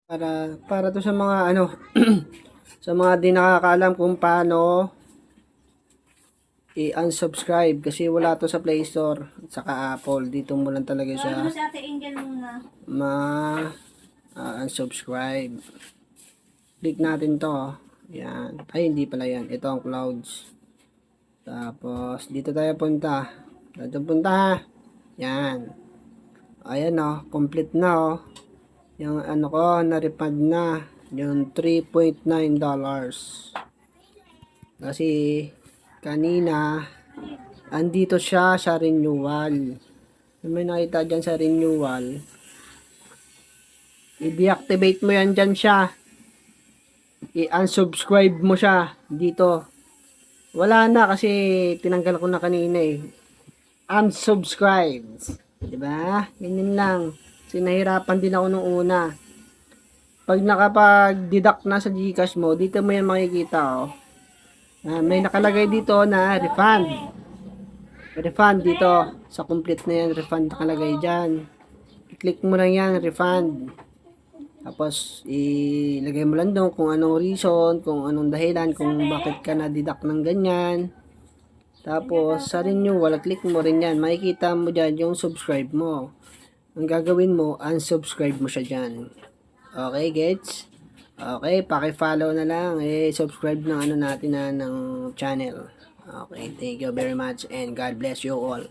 Para to sa mga ano sa mga di nakakaalam kung paano i-unsubscribe kasi wala to sa Play Store at saka Apple. Dito mo lang talaga siya Ano sa Ate Angel muna? unsubscribe. Click natin to. Yan. Ay, hindi pala yan. Ito ang clouds. Tapos, dito tayo punta. Dito punta ha. Yan. Ayan o. Complete na o. Yung ano ko, na-refund na. Yung $3.9. Kasi, kanina, andito siya sa renewal. May nakita dyan sa renewal. I-deactivate mo yan dyan siya. I-unsubscribe mo siya dito. Wala na kasi tinanggal ko na kanina eh. Unsubscribe. Diba? Ganyan lang. Kasi nahirapan din ako nung una. Pag nakapag-deduct na sa Gcash mo, dito mo yan makikita oh. May nakalagay dito na refund. Refund dito. Sa complete na yan, refund nakalagay dyan. I-click mo lang yan, refund. Tapos, ilagay mo lang doon kung anong reason, kung anong dahilan, kung bakit ka na-deduct ng ganyan. Tapos, sa renewal, click mo rin yan. Makikita mo dyan yung subscribe mo. Ang gagawin mo, unsubscribe mo siya dyan. Okay, gets? Okay, paki-follow na lang. Subscribe ng ano natin ng channel. Okay, thank you very much and God bless you all.